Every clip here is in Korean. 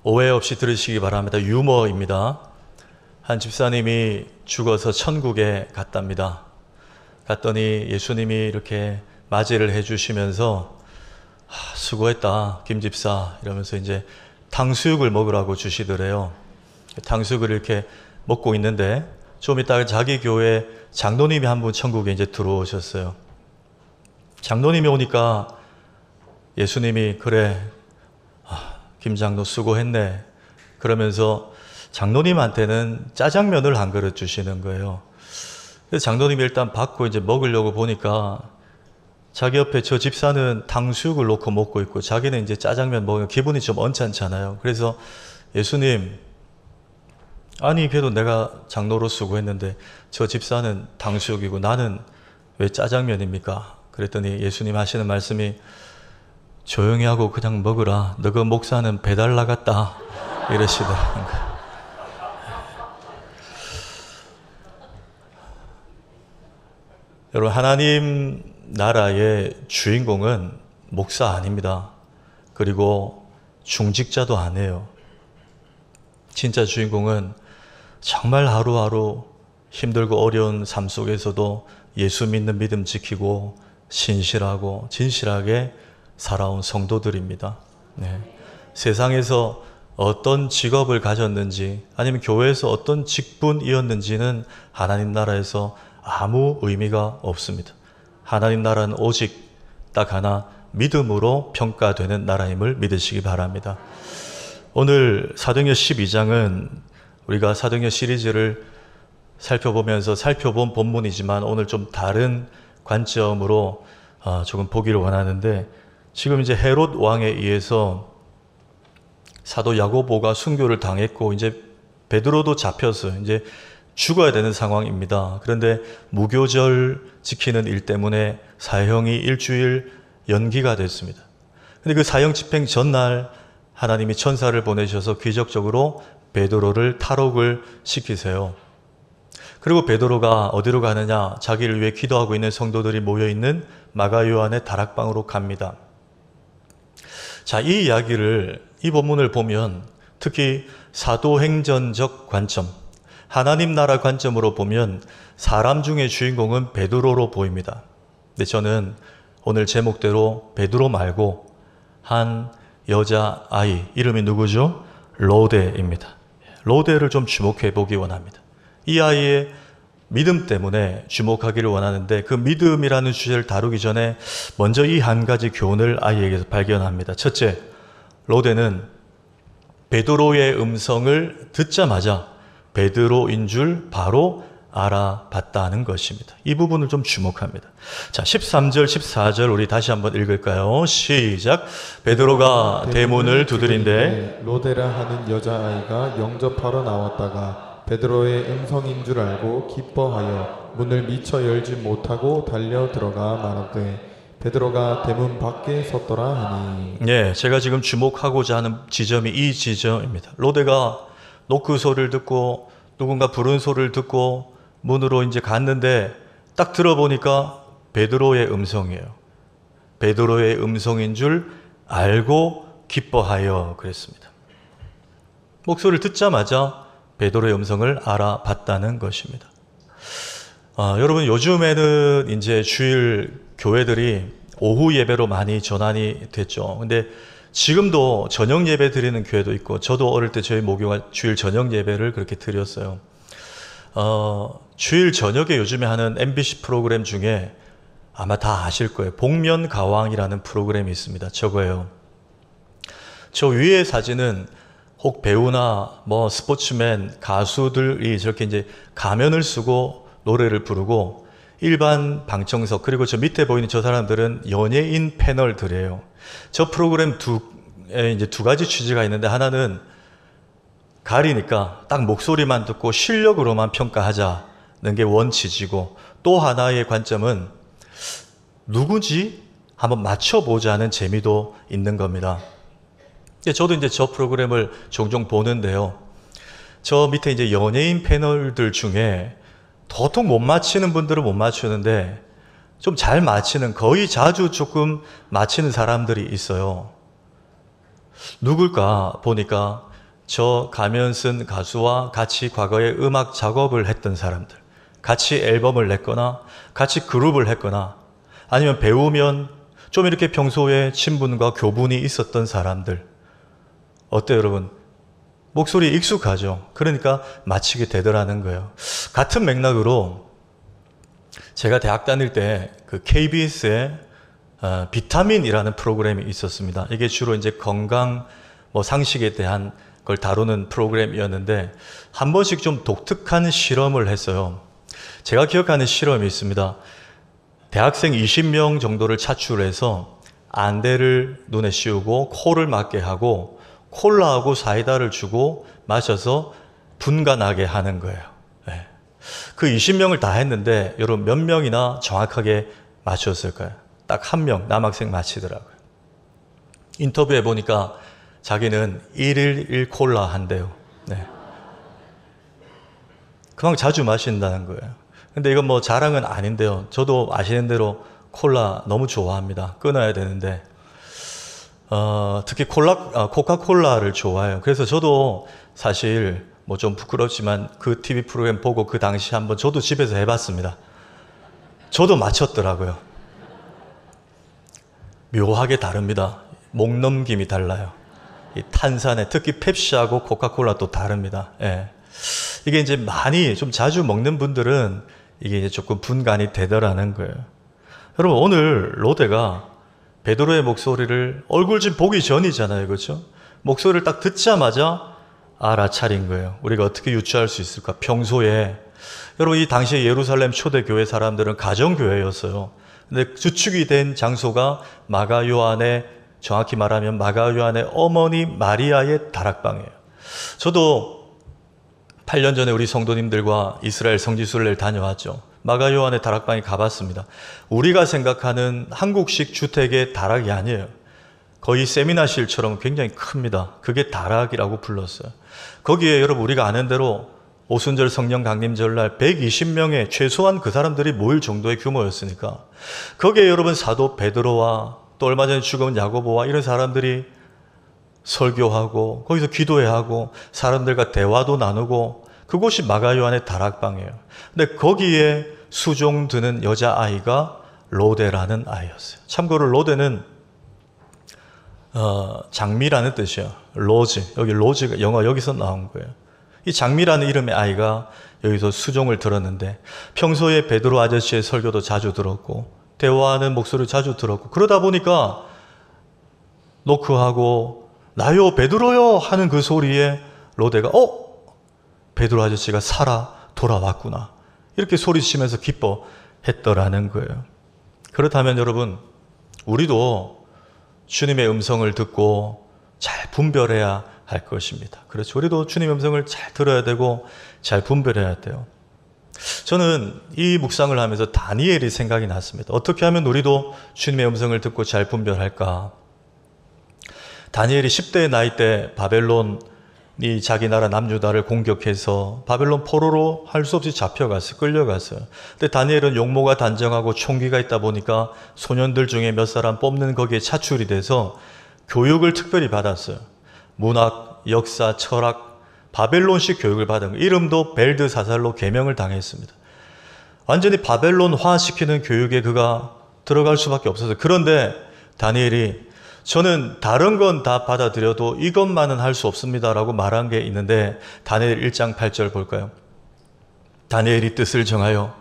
오해 없이 들으시기 바랍니다. 유머입니다. 한 집사님이 죽어서 천국에 갔답니다. 갔더니 예수님이 이렇게 맞이를 해주시면서 수고했다 김 집사 이러면서 이제 탕수육을 먹으라고 주시더래요. 탕수육을 이렇게 먹고 있는데 좀 이따가 자기 교회 장로님이 한 분 천국에 이제 들어오셨어요. 장로님이 오니까 예수님이 그래 김 장로 수고했네 그러면서 장로님한테는 짜장면을 한 그릇 주시는 거예요. 그래서 장로님이 일단 받고 이제 먹으려고 보니까 자기 옆에 저 집사는 탕수육을 놓고 먹고 있고 자기는 이제 짜장면 먹으면 기분이 좀 언짢잖아요. 그래서 예수님, 아니 그래도 내가 장로로 수고했는데 저 집사는 탕수육이고 나는 왜 짜장면입니까? 그랬더니 예수님 하시는 말씀이 조용히 하고 그냥 먹으라. 너그 목사는 배달 나갔다. 이러시더라고요. 여러분, 하나님 나라의 주인공은 목사 아닙니다. 그리고 중직자도 아니에요. 진짜 주인공은 정말 하루하루 힘들고 어려운 삶 속에서도 예수 믿는 믿음 지키고 신실하고 진실하게 살아온 성도들입니다. 네. 세상에서 어떤 직업을 가졌는지 아니면 교회에서 어떤 직분이었는지는 하나님 나라에서 아무 의미가 없습니다. 하나님 나라는 오직 딱 하나 믿음으로 평가되는 나라임을 믿으시기 바랍니다. 오늘 사도행전 12장은 우리가 사도행전 시리즈를 살펴보면서 살펴본 본문이지만 오늘 좀 다른 관점으로 조금 보기를 원하는데 지금 이제 헤롯 왕에 의해서 사도 야고보가 순교를 당했고 이제 베드로도 잡혀서 이제 죽어야 되는 상황입니다. 그런데 무교절 지키는 일 때문에 사형이 일주일 연기가 됐습니다. 근데 그 사형 집행 전날 하나님이 천사를 보내셔서 기적적으로 베드로를 탈옥을 시키세요. 그리고 베드로가 어디로 가느냐? 자기를 위해 기도하고 있는 성도들이 모여있는 마가 요한의 다락방으로 갑니다. 자, 이 이야기를, 이 본문을 보면 특히 사도행전적 관점, 하나님 나라 관점으로 보면 사람 중에 주인공은 베드로로 보입니다. 근데 저는 오늘 제목대로 베드로 말고 한 여자아이, 이름이 누구죠? 로데입니다. 로데를 좀 주목해 보기 원합니다. 이 아이의 믿음 때문에 주목하기를 원하는데 그 믿음이라는 주제를 다루기 전에 먼저 이 한 가지 교훈을 아이에게서 발견합니다. 첫째, 로데는 베드로의 음성을 듣자마자 베드로인 줄 바로 알아봤다는 것입니다. 이 부분을 좀 주목합니다. 자, 13절, 14절 우리 다시 한번 읽을까요? 시작. 베드로가 대문을 두드린데 로데라 하는 여자아이가 영접하러 나왔다가 베드로의 음성인 줄 알고 기뻐하여 문을 미처 열지 못하고 달려 들어가 말하되 베드로가 대문 밖에 섰더라 하니. 네, 제가 지금 주목하고자 하는 지점이 이 지점입니다. 로데가 노크 소리를 듣고 누군가 부르는 소리를 듣고 문으로 이제 갔는데 딱 들어보니까 베드로의 음성이에요. 베드로의 음성인 줄 알고 기뻐하여 그랬습니다. 목소리를 듣자마자 베드로의 음성을 알아봤다는 것입니다. 여러분, 요즘에는 이제 주일 교회들이 오후 예배로 많이 전환이 됐죠. 근데 지금도 저녁 예배 드리는 교회도 있고, 저도 어릴 때 저희 모교가 주일 저녁 예배를 그렇게 드렸어요. 주일 저녁에 요즘에 하는 MBC 프로그램 중에 아마 다 아실 거예요. 복면가왕이라는 프로그램이 있습니다. 저거예요. 저 위의 사진은 혹 배우나 뭐 스포츠맨, 가수들이 저렇게 이제 가면을 쓰고 노래를 부르고 일반 방청석, 그리고 저 밑에 보이는 저 사람들은 연예인 패널들이에요. 저 프로그램 이제 두 가지 취지가 있는데, 하나는 가리니까 딱 목소리만 듣고 실력으로만 평가하자는 게 원칙이고, 또 하나의 관점은 누구지? 한번 맞춰보자는 재미도 있는 겁니다. 저도 이제 저 프로그램을 종종 보는데요. 저 밑에 이제 연예인 패널들 중에 도통 못 맞히는 분들은 못 맞추는데 좀 잘 맞히는, 거의 자주 조금 맞히는 사람들이 있어요. 누굴까 보니까 저 가면 쓴 가수와 같이 과거에 음악 작업을 했던 사람들, 같이 앨범을 냈거나 같이 그룹을 했거나 아니면 배우면 좀 이렇게 평소에 친분과 교분이 있었던 사람들. 어때요, 여러분? 목소리 익숙하죠? 그러니까 맞히게 되더라는 거예요. 같은 맥락으로 제가 대학 다닐 때 그 KBS에 비타민이라는 프로그램이 있었습니다. 이게 주로 이제 건강, 상식에 대한 걸 다루는 프로그램이었는데 한 번씩 좀 독특한 실험을 했어요. 제가 기억하는 실험이 있습니다. 대학생 20명 정도를 차출해서 안대를 눈에 씌우고 코를 막게 하고 콜라하고 사이다를 주고 마셔서 분간하게 하는 거예요. 네. 그 20명을 다 했는데 여러분 몇 명이나 정확하게 맞췄을까요? 딱 한 명 남학생 맞히더라고요. 인터뷰해 보니까 자기는 1일 1콜라 한대요. 네. 그만큼 자주 마신다는 거예요. 근데 이건 자랑은 아닌데요. 저도 아시는 대로 콜라 너무 좋아합니다. 끊어야 되는데 특히 코카콜라를 좋아해요. 그래서 저도 사실 좀 부끄럽지만 그 TV 프로그램 보고 그 당시 한번 저도 집에서 해봤습니다. 저도 맞췄더라고요. 묘하게 다릅니다. 목 넘김이 달라요. 이 탄산에 특히 펩시하고 코카콜라 또 다릅니다. 예. 이게 이제 많이 좀 자주 먹는 분들은 이게 이제 조금 분간이 되더라는 거예요. 여러분 오늘 로데가 베드로의 목소리를 얼굴 좀 보기 전이잖아요. 그렇죠? 목소리를 딱 듣자마자 알아차린 거예요. 우리가 어떻게 유추할 수 있을까? 평소에 여러분 이 당시에 예루살렘 초대교회 사람들은 가정교회였어요. 근데 주축이 된 장소가 마가 요한의, 정확히 말하면 마가 요한의 어머니 마리아의 다락방이에요. 저도 8년 전에 우리 성도님들과 이스라엘 성지순례를 다녀왔죠. 마가 요한의 다락방에 가봤습니다. 우리가 생각하는 한국식 주택의 다락이 아니에요. 거의 세미나실처럼 굉장히 큽니다. 그게 다락이라고 불렀어요. 거기에 여러분 우리가 아는 대로 오순절 성령 강림절날 120명의 최소한 그 사람들이 모일 정도의 규모였으니까 거기에 여러분 사도 베드로와 또 얼마 전에 죽은 야고보와 이런 사람들이 설교하고 거기서 기도해야 하고 사람들과 대화도 나누고 그곳이 마가 요한의 다락방이에요. 근데 거기에 수종드는 여자아이가 로데라는 아이였어요. 참고로 로데는 장미라는 뜻이에요. 로즈. 여기 로즈가 영어 여기서 나온 거예요. 이 장미라는 이름의 아이가 여기서 수종을 들었는데 평소에 베드로 아저씨의 설교도 자주 들었고 대화하는 목소리를 자주 들었고 그러다 보니까 노크하고 나요 베드로요 하는 그 소리에 로데가 베드로 아저씨가 살아 돌아왔구나 이렇게 소리치면서 기뻐했더라는 거예요. 그렇다면 여러분 우리도 주님의 음성을 듣고 잘 분별해야 할 것입니다. 그렇죠. 우리도 주님의 음성을 잘 들어야 되고 잘 분별해야 돼요. 저는 이 묵상을 하면서 다니엘이 생각이 났습니다. 어떻게 하면 우리도 주님의 음성을 듣고 잘 분별할까? 다니엘이 10대의 나이 때 바벨론이 자기 나라 남유다를 공격해서 바벨론 포로로 할 수 없이 잡혀갔어요. 끌려갔어요. 근데 다니엘은 용모가 단정하고 총기가 있다 보니까 소년들 중에 몇 사람 뽑는 거기에 차출이 돼서 교육을 특별히 받았어요. 문학, 역사, 철학, 바벨론식 교육을 받은 거예요. 이름도 벨드사살로 개명을 당했습니다. 완전히 바벨론화 시키는 교육에 그가 들어갈 수밖에 없었어요. 그런데 다니엘이 저는 다른 건 다 받아들여도 이것만은 할 수 없습니다라고 말한 게 있는데 다니엘 1장 8절 볼까요? 다니엘이 뜻을 정하여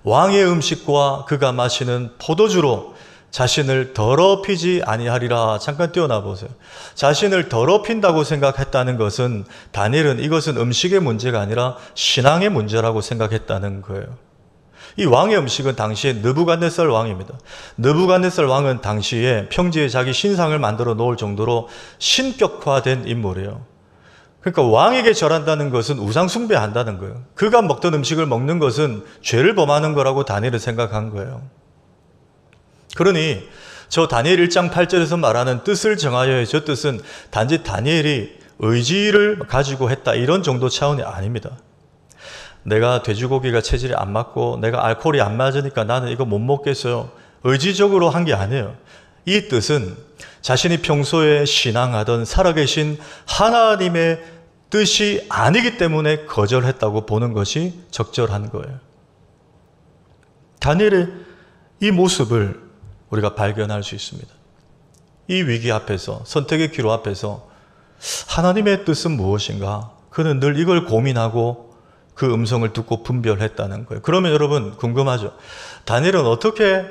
왕의 음식과 그가 마시는 포도주로 자신을 더럽히지 아니하리라. 잠깐 띄어나 보세요. 자신을 더럽힌다고 생각했다는 것은 다니엘은 이것은 음식의 문제가 아니라 신앙의 문제라고 생각했다는 거예요. 이 왕의 음식은 당시에 느부갓네살 왕입니다. 느부갓네살 왕은 당시에 평지에 자기 신상을 만들어 놓을 정도로 신격화된 인물이에요. 그러니까 왕에게 절한다는 것은 우상 숭배한다는 거예요. 그가 먹던 음식을 먹는 것은 죄를 범하는 거라고 다니엘은 생각한 거예요. 그러니 저 다니엘 1장 8절에서 말하는 뜻을 정하여의 저 뜻은 단지 다니엘이 의지를 가지고 했다 이런 정도 차원이 아닙니다. 내가 돼지고기가 체질이 안 맞고 내가 알코올이 안 맞으니까 나는 이거 못 먹겠어요. 의지적으로 한 게 아니에요. 이 뜻은 자신이 평소에 신앙하던 살아계신 하나님의 뜻이 아니기 때문에 거절했다고 보는 것이 적절한 거예요. 다니엘의 이 모습을 우리가 발견할 수 있습니다. 이 위기 앞에서, 선택의 기로 앞에서 하나님의 뜻은 무엇인가? 그는 늘 이걸 고민하고 그 음성을 듣고 분별했다는 거예요. 그러면 여러분 궁금하죠? 다니엘은 어떻게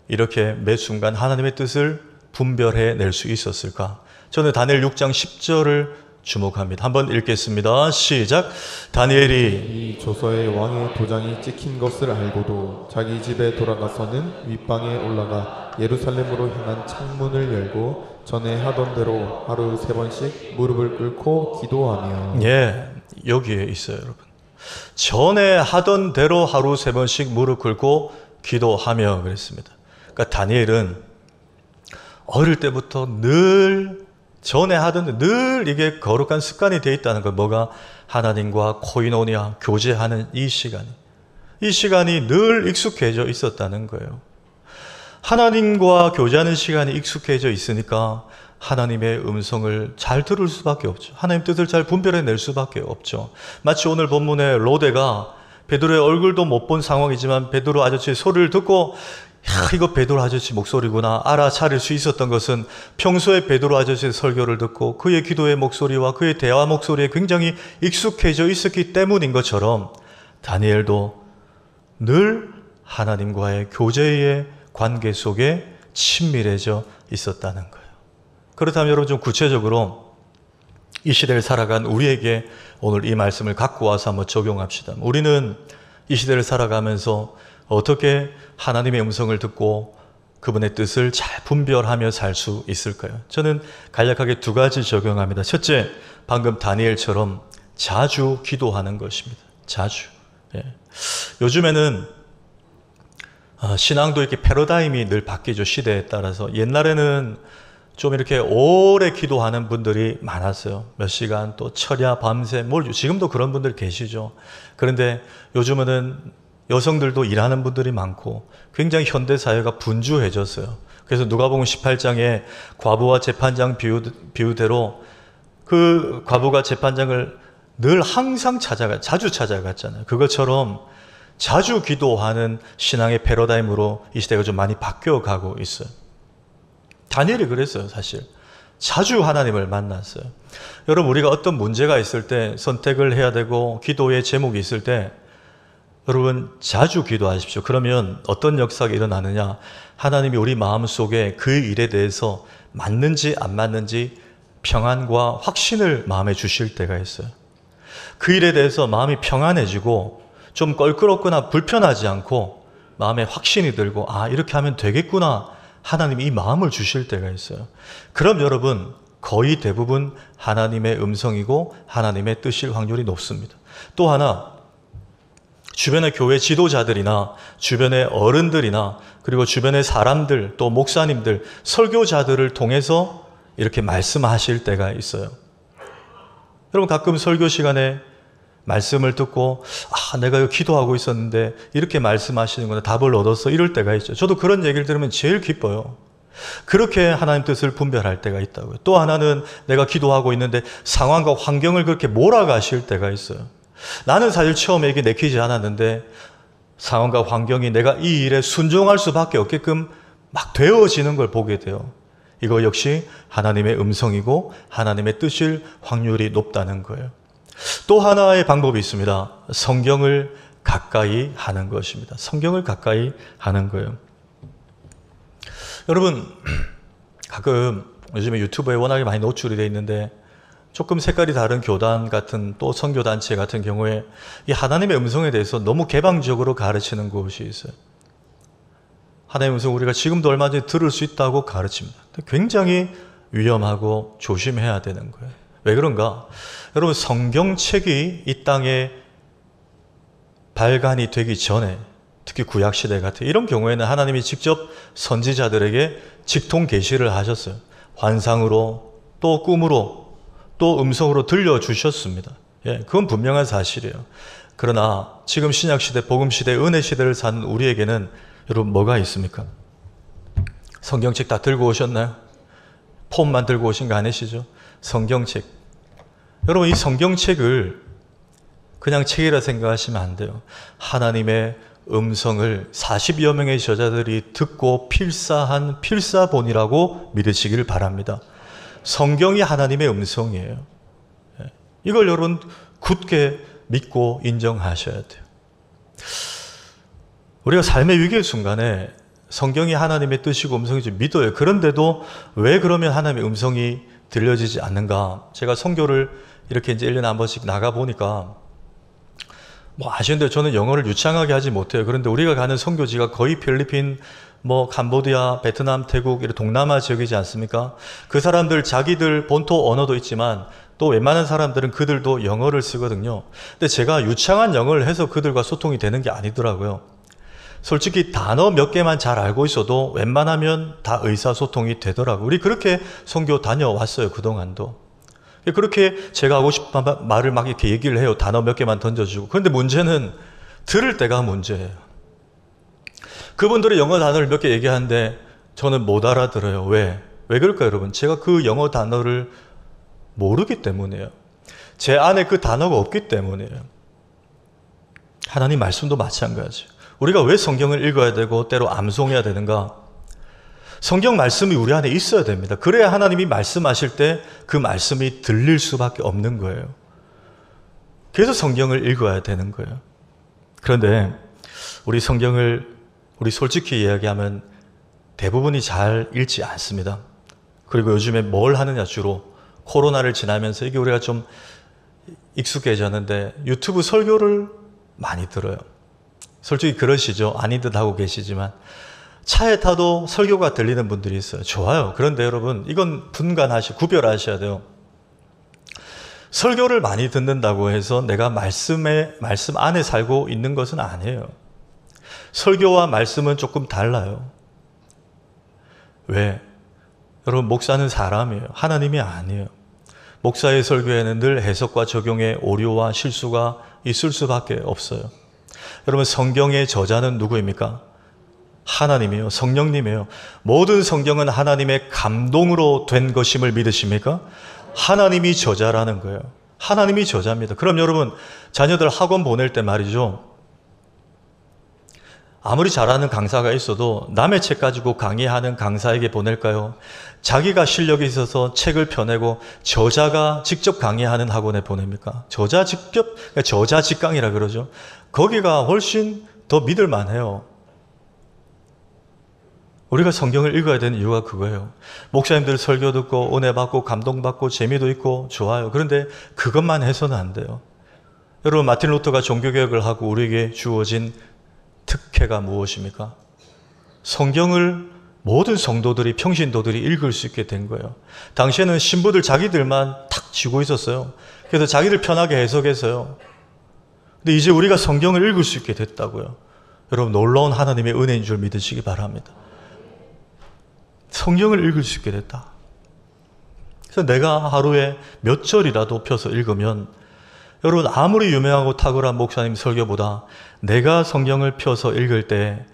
이렇게 매 순간 하나님의 뜻을 분별해낼 수 있었을까? 저는 다니엘 6장 10절을 주목합니다. 한번 읽겠습니다. 시작. 다니엘이 이 조서에 왕의 도장이 찍힌 것을 알고도 자기 집에 돌아가서는 윗방에 올라가 예루살렘으로 향한 창문을 열고 전에 하던 대로 하루 3번씩 무릎을 꿇고 기도하며. 여기에 있어요, 여러분. 전에 하던 대로 하루 3번씩 무릎 꿇고 기도하며 그랬습니다. 그러니까 다니엘은 어릴 때부터 전에 하던 늘 이게 거룩한 습관이 되어 있다는 거. 뭐가? 하나님과 코이노니아 교제하는 이 시간이 늘 익숙해져 있었다는 거예요. 하나님과 교제하는 시간이 익숙해져 있으니까 하나님의 음성을 잘 들을 수밖에 없죠. 하나님 뜻을 잘 분별해낼 수밖에 없죠. 마치 오늘 본문에 로데가 베드로의 얼굴도 못 본 상황이지만 베드로 아저씨의 소리를 듣고 이거 베드로 아저씨 목소리구나 알아차릴 수 있었던 것은 평소에 베드로 아저씨의 설교를 듣고 그의 기도의 목소리와 그의 대화 목소리에 굉장히 익숙해져 있었기 때문인 것처럼 다니엘도 늘 하나님과의 교제의 관계 속에 친밀해져 있었다는 거예요. 그렇다면 여러분 좀 구체적으로 이 시대를 살아간 우리에게 오늘 이 말씀을 갖고 와서 한번 적용합시다. 우리는 이 시대를 살아가면서 어떻게 하나님의 음성을 듣고 그분의 뜻을 잘 분별하며 살 수 있을까요? 저는 간략하게 2가지 적용합니다. 첫째, 방금 다니엘처럼 자주 기도하는 것입니다. 자주. 요즘에는 신앙도 이렇게 패러다임이 늘 바뀌죠. 시대에 따라서. 옛날에는 좀 이렇게 오래 기도하는 분들이 많았어요. 몇 시간 또 철야 밤새 지금도 그런 분들 계시죠. 그런데 요즘은 여성들도 일하는 분들이 많고 굉장히 현대 사회가 분주해졌어요. 그래서 누가복음 18장에 과부와 재판장 비유대로 그 과부가 재판장을 늘 항상 자주 찾아갔잖아요. 그것처럼 자주 기도하는 신앙의 패러다임으로 이 시대가 좀 많이 바뀌어가고 있어요. 다니엘이 그랬어요, 사실. 자주 하나님을 만났어요. 여러분, 우리가 어떤 문제가 있을 때 선택을 해야 되고 기도의 제목이 있을 때 여러분 자주 기도하십시오. 그러면 어떤 역사가 일어나느냐? 하나님이 우리 마음속에 그 일에 대해서 맞는지 안 맞는지 평안과 확신을 마음에 주실 때가 있어요. 그 일에 대해서 마음이 평안해지고 좀 껄끄럽거나 불편하지 않고 마음에 확신이 들고 이렇게 하면 되겠구나 하나님이 이 마음을 주실 때가 있어요. 그럼 여러분 거의 대부분 하나님의 음성이고 하나님의 뜻일 확률이 높습니다. 또 하나, 주변의 교회 지도자들이나 주변의 어른들이나 그리고 주변의 사람들 또 목사님들 설교자들을 통해서 이렇게 말씀하실 때가 있어요. 여러분 가끔 설교 시간에 말씀을 듣고 내가 이거 기도하고 있었는데 이렇게 말씀하시는구나 답을 얻었어 이럴 때가 있죠. 저도 그런 얘기를 들으면 제일 기뻐요. 그렇게 하나님 뜻을 분별할 때가 있다고요. 또 하나는 내가 기도하고 있는데 상황과 환경을 그렇게 몰아가실 때가 있어요. 나는 사실 처음에 이게 내키지 않았는데 상황과 환경이 내가 이 일에 순종할 수밖에 없게끔 막 되어지는 걸 보게 돼요. 이거 역시 하나님의 음성이고 하나님의 뜻일 확률이 높다는 거예요. 또 하나의 방법이 있습니다. 성경을 가까이 하는 것입니다. 성경을 가까이 하는 거예요. 여러분 가끔 요즘에 유튜브에 워낙에 많이 노출이 되어 있는데 조금 색깔이 다른 교단 같은 또 선교단체 같은 경우에 이 하나님의 음성에 대해서 너무 개방적으로 가르치는 곳이 있어요. 하나님의 음성 우리가 지금도 얼마 전에 들을 수 있다고 가르칩니다. 굉장히 위험하고 조심해야 되는 거예요. 왜 그런가? 여러분 성경책이 이 땅에 발간이 되기 전에 특히 구약시대 같은 이런 경우에는 하나님이 직접 선지자들에게 직통 계시를 하셨어요. 환상으로 또 꿈으로 또 음성으로 들려주셨습니다. 그건 분명한 사실이에요. 그러나 지금 신약시대, 복음시대, 은혜시대를 사는 우리에게는 여러분 뭐가 있습니까? 성경책 다 들고 오셨나요? 폰만 들고 오신 거 아니시죠? 성경책. 여러분, 이 성경책을 그냥 책이라 생각하시면 안 돼요. 하나님의 음성을 40여 명의 저자들이 듣고 필사한 필사본이라고 믿으시기를 바랍니다. 성경이 하나님의 음성이에요. 이걸 여러분 굳게 믿고 인정하셔야 돼요. 우리가 삶의 위기의 순간에 성경이 하나님의 뜻이고 음성인지 믿어요. 그런데도 왜 그러면 하나님의 음성이 들려지지 않는가? 제가 선교를 이렇게 이제 1년에 한 번씩 나가보니까 아시는 대로 저는 영어를 유창하게 하지 못해요. 그런데 우리가 가는 선교지가 거의 필리핀, 캄보디아, 베트남, 태국, 이런 동남아 지역이지 않습니까? 그 사람들 자기들 본토 언어도 있지만 또 웬만한 사람들은 그들도 영어를 쓰거든요. 근데 제가 유창한 영어를 해서 그들과 소통이 되는 게 아니더라고요. 솔직히 단어 몇 개만 잘 알고 있어도 웬만하면 다 의사소통이 되더라고요. 우리 그렇게 선교 다녀왔어요, 그동안도. 그렇게 제가 하고 싶은 말을 막 이렇게 얘기를 해요. 단어 몇 개만 던져주고. 그런데 문제는 들을 때가 문제예요. 그분들이 영어 단어를 몇 개 얘기하는데 저는 못 알아들어요. 왜? 왜 그럴까요, 여러분? 제가 그 영어 단어를 모르기 때문이에요. 제 안에 그 단어가 없기 때문이에요. 하나님 말씀도 마찬가지예요. 우리가 왜 성경을 읽어야 되고 때로 암송해야 되는가? 성경 말씀이 우리 안에 있어야 됩니다. 그래야 하나님이 말씀하실 때 그 말씀이 들릴 수밖에 없는 거예요. 그래서 성경을 읽어야 되는 거예요. 그런데 우리 성경을 우리 솔직히 이야기하면 대부분이 잘 읽지 않습니다. 그리고 요즘에 뭘 하느냐, 주로 코로나를 지나면서 이게 우리가 좀 익숙해졌는데 유튜브 설교를 많이 들어요. 솔직히 그러시죠. 아닌 듯 하고 계시지만 차에 타도 설교가 들리는 분들이 있어요. 좋아요. 그런데 여러분, 이건 구별하셔야 돼요. 설교를 많이 듣는다고 해서 내가 말씀 안에 살고 있는 것은 아니에요. 설교와 말씀은 조금 달라요. 왜? 여러분, 목사는 사람이에요. 하나님이 아니에요. 목사의 설교에는 늘 해석과 적용의 오류와 실수가 있을 수밖에 없어요. 여러분, 성경의 저자는 누구입니까? 하나님이에요. 성령님이에요. 모든 성경은 하나님의 감동으로 된 것임을 믿으십니까? 하나님이 저자라는 거예요. 하나님이 저자입니다. 그럼 여러분, 자녀들 학원 보낼 때 말이죠. 아무리 잘하는 강사가 있어도 남의 책 가지고 강의하는 강사에게 보낼까요? 자기가 실력이 있어서 책을 펴내고 저자가 직접 강의하는 학원에 보냅니까? 저자 직강이라 그러죠. 거기가 훨씬 더 믿을만해요. 우리가 성경을 읽어야 되는 이유가 그거예요. 목사님들 설교 듣고 은혜 받고 감동받고 재미도 있고 좋아요. 그런데 그것만 해서는 안 돼요. 여러분, 마틴 루터가 종교개혁을 하고 우리에게 주어진 특혜가 무엇입니까? 성경을 모든 성도들이, 평신도들이 읽을 수 있게 된 거예요. 당시에는 신부들 자기들만 탁 쥐고 있었어요. 그래서 자기들 편하게 해석해서요. 근데 이제 우리가 성경을 읽을 수 있게 됐다고요. 여러분, 놀라운 하나님의 은혜인 줄 믿으시기 바랍니다. 성경을 읽을 수 있게 됐다. 그래서 내가 하루에 몇 절이라도 펴서 읽으면 여러분, 아무리 유명하고 탁월한 목사님 설교보다 내가 성경을 펴서 읽을 때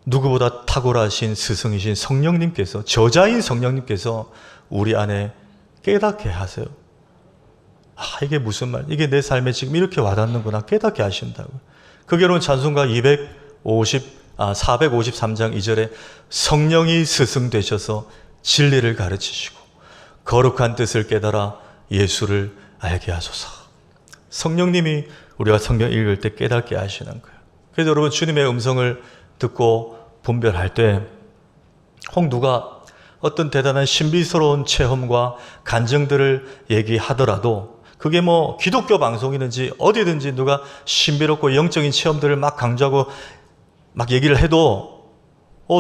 누구보다 탁월하신 스승이신 성령님께서, 저자인 성령님께서 우리 안에 깨닫게 하세요. 이게 무슨 말, 이게 내 삶에 지금 이렇게 와닿는구나 깨닫게 하신다고요. 그게 여러분 찬송가 453장 2절에 성령이 스승 되셔서 진리를 가르치시고 거룩한 뜻을 깨달아 예수를 알게 하소서. 성령님이 우리가 성경 읽을 때 깨닫게 하시는 거예요. 그래서 여러분, 주님의 음성을 듣고 분별할 때 혹 누가 어떤 대단한 신비스러운 체험과 간증들을 얘기하더라도 그게 기독교 방송이든지 어디든지 누가 신비롭고 영적인 체험들을 막 강조하고 막 얘기를 해도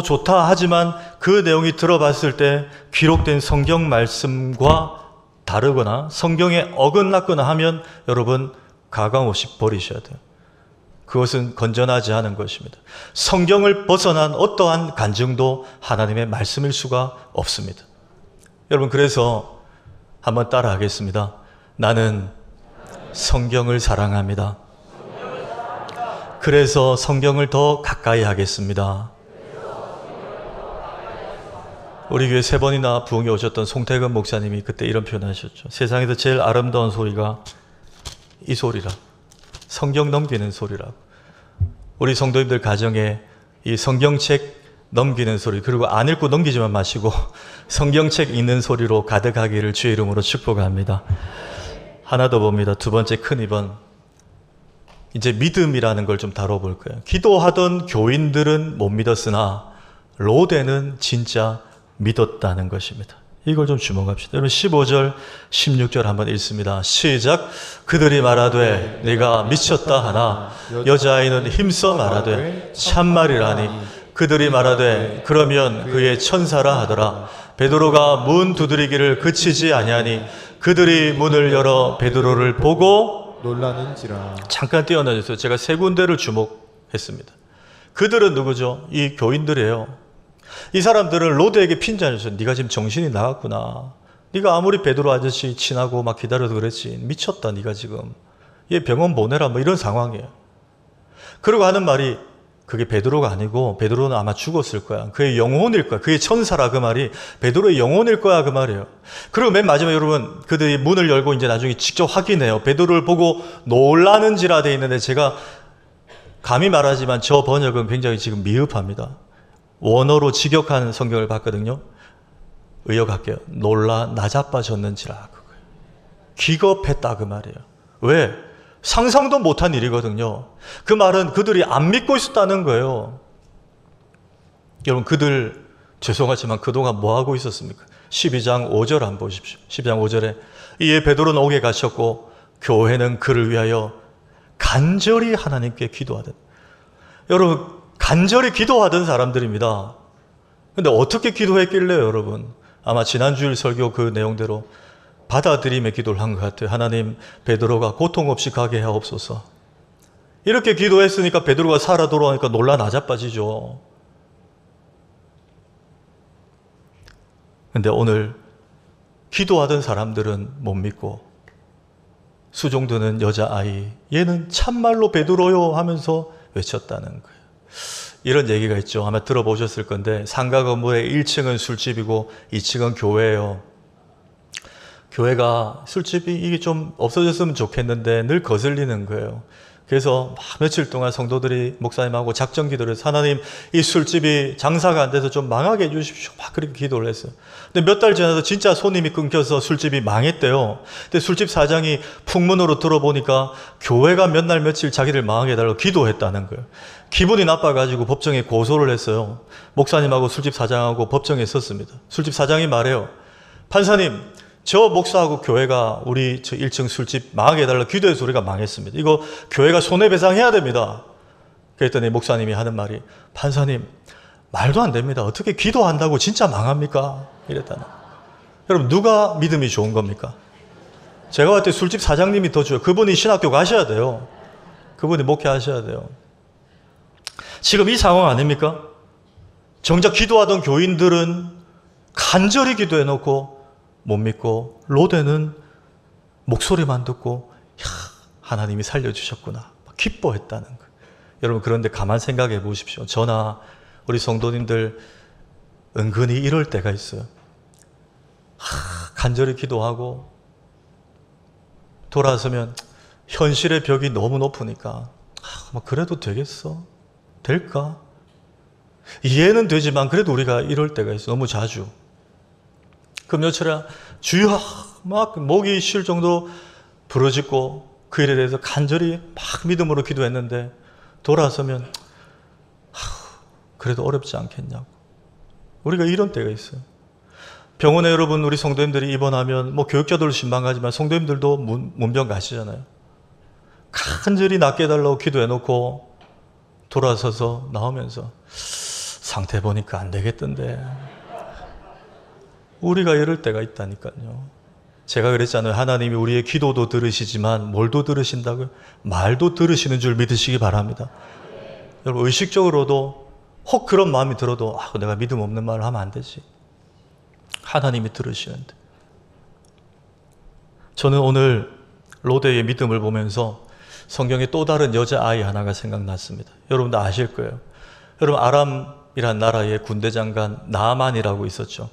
좋다 하지만 그 내용이 들어봤을 때 기록된 성경 말씀과 다르거나 성경에 어긋났거나 하면 여러분, 가감없이 버리셔야 돼요. 그것은 건전하지 않은 것입니다. 성경을 벗어난 어떠한 간증도 하나님의 말씀일 수가 없습니다. 여러분, 그래서 한번 따라 하겠습니다. 나는 성경을 사랑합니다. 그래서 성경을 더 가까이 하겠습니다. 우리 교회 3번이나 부흥에 오셨던 송태근 목사님이 그때 이런 표현을 하셨죠. 세상에서 제일 아름다운 소리가 이 소리라. 성경 넘기는 소리라고. 우리 성도님들 가정에 이 성경책 넘기는 소리, 그리고 안 읽고 넘기지만 마시고 성경책 읽는 소리로 가득하기를 주의 이름으로 축복합니다. 하나 더 봅니다. 두 번째 큰 2번. 이제 믿음이라는 걸 좀 다뤄볼 거예요. 기도하던 교인들은 못 믿었으나 로데는 진짜 믿었다는 것입니다. 이걸 좀 주목합시다. 여러분 15절, 16절 한번 읽습니다. 시작. 그들이 말하되 네가 미쳤다 하나 여자아이는 힘써 말하되 참말이라니. 그들이 말하되 그러면 그의 천사라 하더라. 베드로가 문 두드리기를 그치지 아니하니 그들이 문을 열어 베드로를 보고 놀라는지라. 잠깐 띄어넣어주세요. 제가 3군데를 주목했습니다. 그들은 누구죠? 이 교인들이에요. 이 사람들은 로드에게 핀잔을 네가 지금 정신이 나갔구나. 네가 아무리 베드로 아저씨 친하고 막 기다려도 그랬지. 미쳤다 네가 지금. 얘 병원 보내라 뭐 이런 상황이에요. 그리고 하는 말이 그게 베드로가 아니고 베드로는 아마 죽었을 거야. 그의 영혼일 거야. 그의 천사라 그 말이 베드로의 영혼일 거야 그 말이에요. 그리고 맨 마지막에 여러분 그들이 문을 열고 이제 나중에 직접 확인해요. 베드로를 보고 놀라는지라 돼 있는데 제가 감히 말하지만 저 번역은 굉장히 지금 미흡합니다. 원어로 직역한 성경을 봤거든요. 의역할게요. 놀라 나자빠졌는지라 그거예요. 기겁했다 그 말이에요. 왜? 상상도 못한 일이거든요. 그 말은 그들이 안 믿고 있었다는 거예요. 여러분 그들 죄송하지만 그동안 뭐 하고 있었습니까? 12장 5절 한번 보십시오. 12장 5절에 이에 베드로는 옥에 갇혔고 교회는 그를 위하여 간절히 하나님께 기도하던. 여러분 간절히 기도하던 사람들입니다. 근데 어떻게 기도했길래요, 여러분? 아마 지난주일 설교 그 내용대로 받아들임의 기도를 한 것 같아요. 하나님, 베드로가 고통 없이 가게 하옵소서. 이렇게 기도했으니까 베드로가 살아 돌아오니까 놀라 나자빠지죠. 근데 오늘 기도하던 사람들은 못 믿고 수종드는 여자아이, 얘는 참말로 베드로요 하면서 외쳤다는 거예요. 이런 얘기가 있죠. 아마 들어보셨을 건데 상가 건물의 1층은 술집이고 2층은 교회예요. 교회가 술집이 이게 좀 없어졌으면 좋겠는데 늘 거슬리는 거예요. 그래서 막 며칠 동안 성도들이 목사님하고 작정 기도를 해서 하나님 이 술집이 장사가 안 돼서 좀 망하게 해주십시오. 막 그렇게 기도를 했어요. 근데 몇 달 지나서 진짜 손님이 끊겨서 술집이 망했대요. 근데 술집 사장이 풍문으로 들어보니까 교회가 몇 날 며칠 자기를 망하게 해달라고 기도했다는 거예요. 기분이 나빠가지고 법정에 고소를 했어요. 목사님하고 술집 사장하고 법정에 섰습니다. 술집 사장이 말해요. 판사님, 저 목사하고 교회가 우리 저 1층 술집 망하게 해달라고 기도해서 우리가 망했습니다. 이거 교회가 손해배상해야 됩니다. 그랬더니 목사님이 하는 말이 판사님 말도 안 됩니다. 어떻게 기도한다고 진짜 망합니까? 이랬다는. 여러분 누가 믿음이 좋은 겁니까? 제가 볼 때 술집 사장님이 더 좋아요. 그분이 신학교 가셔야 돼요. 그분이 목회하셔야 돼요. 지금 이 상황 아닙니까? 정작 기도하던 교인들은 간절히 기도해놓고 못 믿고 로데는 목소리만 듣고 하나님이 살려주셨구나 기뻐했다는 거예요. 여러분 그런데 가만 생각해 보십시오. 저나 우리 성도님들 은근히 이럴 때가 있어요. 간절히 기도하고 돌아서면 현실의 벽이 너무 높으니까 그래도 되겠어? 될까? 이해는 되지만 그래도 우리가 이럴 때가 있어. 너무 자주. 그 며칠에 주여 막 목이 쉴 정도 부르짖고 그 일에 대해서 간절히 막 믿음으로 기도했는데 돌아서면 그래도 어렵지 않겠냐고. 우리가 이런 때가 있어요. 병원에 여러분 우리 성도님들이 입원하면 뭐 교육자들도 신방가지만 성도님들도 문병 가시잖아요. 간절히 낫게 해달라고 기도해놓고 돌아서서 나오면서 상태 보니까 안 되겠던데. 우리가 이럴 때가 있다니까요. 제가 그랬잖아요. 하나님이 우리의 기도도 들으시지만 뭘도 들으신다고요? 말도 들으시는 줄 믿으시기 바랍니다. 여러분 의식적으로도 혹 그런 마음이 들어도 내가 믿음 없는 말을 하면 안 되지. 하나님이 들으시는데. 저는 오늘 로데의 믿음을 보면서 성경에 또 다른 여자아이 하나가 생각났습니다. 여러분도 아실 거예요. 여러분 아람 나라의 군대 장관 나아만이라고 있었죠.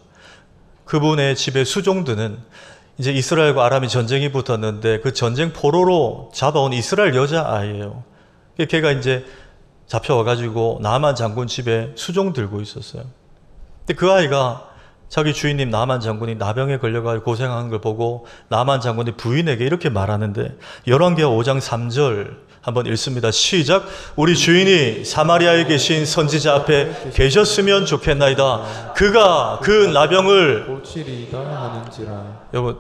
그분의 집에 수종드는 이제 이스라엘과 아람이 전쟁이 붙었는데 그 전쟁 포로로 잡아온 이스라엘 여자아이예요. 걔가 이제 잡혀와가지고 나아만 장군 집에 수종 들고 있었어요. 근데 그 아이가 자기 주인님 나아만 장군이 나병에 걸려가지고 고생하는 걸 보고 나아만 장군이 부인에게 이렇게 말하는데, 열왕기하 5장 3절 한번 읽습니다. 시작. 우리 주인이 사마리아에 계신 선지자 앞에 계셨으면 좋겠나이다. 그가 그 나병을 고치리이다 하는지라. 여러분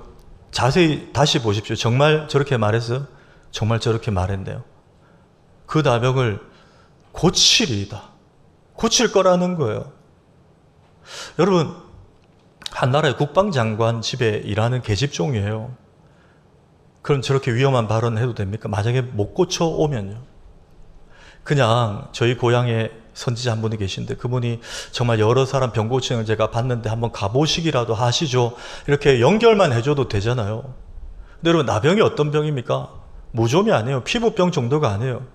자세히 다시 보십시오. 정말 저렇게 말했어요? 정말 저렇게 말했네요. 그 나병을 고치리이다. 고칠 거라는 거예요. 여러분, 한 나라의 국방장관 집에 일하는 계집종이에요. 그럼 저렇게 위험한 발언 해도 됩니까? 만약에 못 고쳐오면요. 그냥 저희 고향에 선지자 한 분이 계신데 그분이 정말 여러 사람 병 고치는 제가 봤는데 한번 가보시기라도 하시죠. 이렇게 연결만 해줘도 되잖아요. 근데 여러분, 나병이 어떤 병입니까? 무좀이 아니에요. 피부병 정도가 아니에요.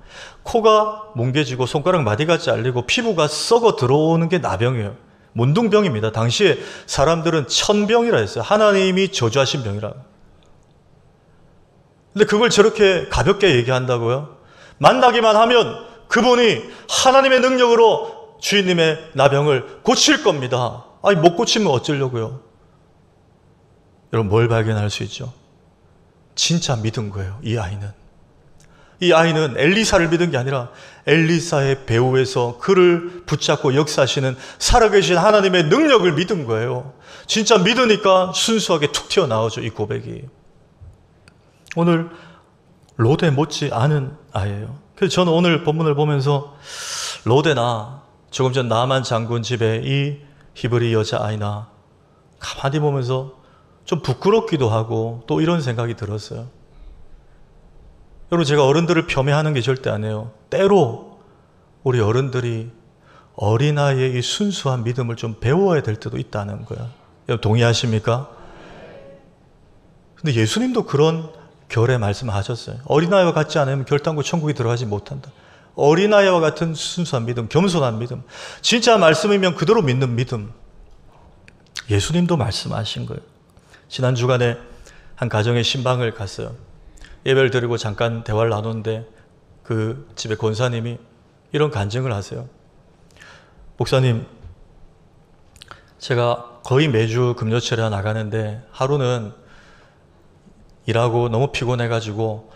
코가 뭉개지고 손가락 마디가 잘리고 피부가 썩어 들어오는 게 나병이에요. 문둥병입니다. 당시에 사람들은 천병이라 했어요. 하나님이 저주하신 병이라. 근데 그걸 저렇게 가볍게 얘기한다고요? 만나기만 하면 그분이 하나님의 능력으로 주인님의 나병을 고칠 겁니다. 아니, 못 고치면 어쩌려고요? 여러분, 뭘 발견할 수 있죠? 진짜 믿은 거예요, 이 아이는. 이 아이는 엘리사를 믿은 게 아니라 엘리사의 배후에서 그를 붙잡고 역사하시는 살아계신 하나님의 능력을 믿은 거예요. 진짜 믿으니까 순수하게 툭 튀어나오죠, 이 고백이. 오늘 로데 못지 않은 아이예요. 그래서 저는 오늘 본문을 보면서 로데나 조금 전 나아만 장군 집에 이 히브리 여자아이나 가만히 보면서 좀 부끄럽기도 하고 또 이런 생각이 들었어요. 여러분, 제가 어른들을 폄훼하는 게 절대 아니에요. 때로 우리 어른들이 어린아이의 이 순수한 믿음을 좀 배워야 될 때도 있다는 거야. 여러분, 동의하십니까? 근데 예수님도 그런 결의 말씀하셨어요. 어린아이와 같지 않으면 결단코 천국에 들어가지 못한다. 어린아이와 같은 순수한 믿음, 겸손한 믿음, 진짜 말씀이면 그대로 믿는 믿음, 예수님도 말씀하신 거예요. 지난 주간에 한 가정의 신방을 갔어요. 예배를 드리고 잠깐 대화를 나누는데 그 집의 권사님이 이런 간증을 하세요. 목사님, 제가 거의 매주 금요철에 나가는데 하루는 일하고 너무 피곤해가지고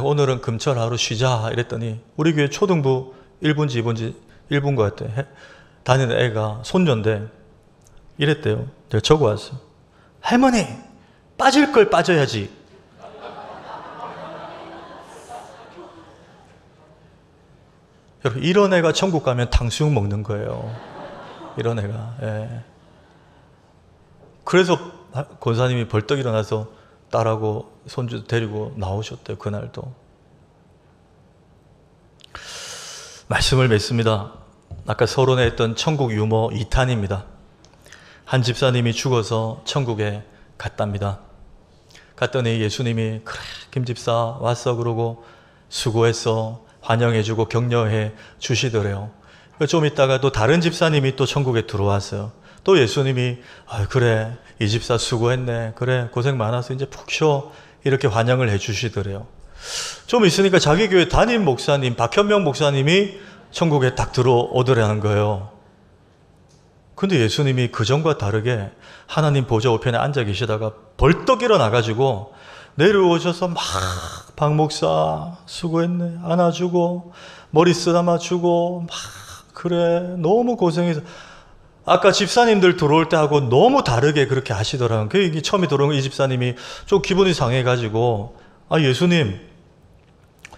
오늘은 금철 하루 쉬자 이랬더니 우리 교회 초등부 1분지 2분지 1분 것 같아. 다니는 애가 손녀인데 이랬대요. 제가 적어왔어요. 할머니, 빠질 걸 빠져야지. 여러분, 이런 애가 천국 가면 탕수육 먹는 거예요. 이런 애가. 예. 그래서 권사님이 벌떡 일어나서 딸하고 손주 데리고 나오셨대요. 그날도. 말씀을 맺습니다. 아까 서론에 했던 천국 유머 2탄입니다. 한 집사님이 죽어서 천국에 갔답니다. 갔더니 예수님이 그래 김 집사 왔어 그러고 수고했어 환영해주고 격려해 주시더래요. 좀 있다가 또 다른 집사님이 또 천국에 들어왔어요. 또 예수님이 그래 이 집사 수고했네 그래 고생 많았어 이제 푹 쉬어 이렇게 환영을 해 주시더래요. 좀 있으니까 자기 교회 담임 목사님 박현명 목사님이 천국에 딱 들어오더라는 거예요. 근데 예수님이 그전과 다르게 하나님 보좌 우편에 앉아 계시다가 벌떡 일어나가지고 내려오셔서 막 박 목사 수고했네 안아주고 머리 쓰다마주고 막 그래 너무 고생해서 아까 집사님들 들어올 때 하고 너무 다르게 그렇게 하시더라고요. 그 처음에 들어온 이 집사님이 좀 기분이 상해가지고 예수님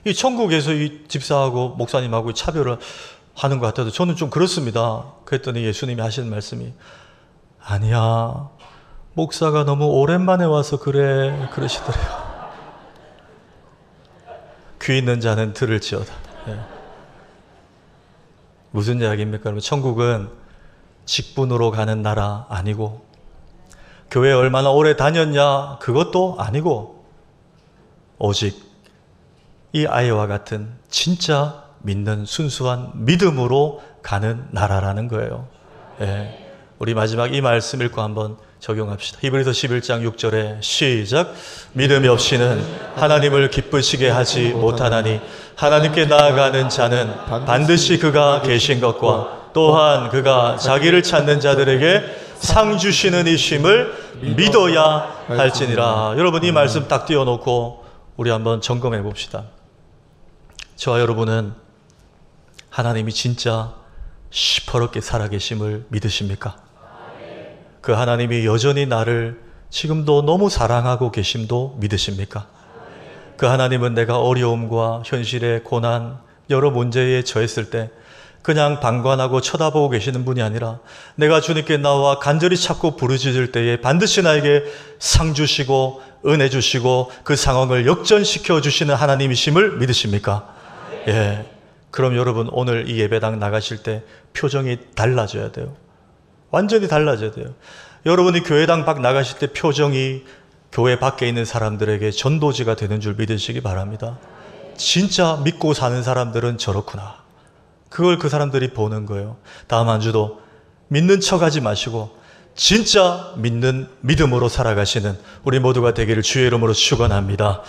이 천국에서 이 집사하고 목사님하고 차별을 하는 것 같아도 저는 좀 그렇습니다. 그랬더니 예수님이 하시는 말씀이 아니야 목사가 너무 오랜만에 와서 그래 그러시더래요. 귀 있는 자는 들을지어다. 네. 무슨 이야기입니까? 여러분, 천국은 직분으로 가는 나라 아니고 교회 얼마나 오래 다녔냐 그것도 아니고 오직 이 아이와 같은 진짜 믿는 순수한 믿음으로 가는 나라라는 거예요. 예. 우리 마지막 이 말씀 읽고 한번 적용합시다. 히브리서 11장 6절에 시작. 믿음이 없이는 하나님을 기쁘시게 하지 못하나니 하나님께 나아가는 자는 반드시 그가 계신 것과 또한 그가 자기를 찾는 자들에게 상 주시는 이심을 믿어야 할지니라. 여러분 이 말씀 딱 띄워놓고 우리 한번 점검해 봅시다. 저와 여러분은 하나님이 진짜 시퍼렇게 살아계심을 믿으십니까? 그 하나님이 여전히 나를 지금도 너무 사랑하고 계심도 믿으십니까? 그 하나님은 내가 어려움과 현실의 고난, 여러 문제에 처했을 때 그냥 방관하고 쳐다보고 계시는 분이 아니라 내가 주님께 나와 간절히 찾고 부르짖을 때에 반드시 나에게 상 주시고 은혜 주시고 그 상황을 역전시켜 주시는 하나님이심을 믿으십니까? 예. 그럼 여러분 오늘 이 예배당 나가실 때 표정이 달라져야 돼요. 완전히 달라져야 돼요. 여러분이 교회당 밖 나가실 때 표정이 교회 밖에 있는 사람들에게 전도지가 되는 줄 믿으시기 바랍니다. 진짜 믿고 사는 사람들은 저렇구나. 그걸 그 사람들이 보는 거예요. 다음 한 주도 믿는 척하지 마시고 진짜 믿는 믿음으로 살아가시는 우리 모두가 되기를 주의 이름으로 축원합니다.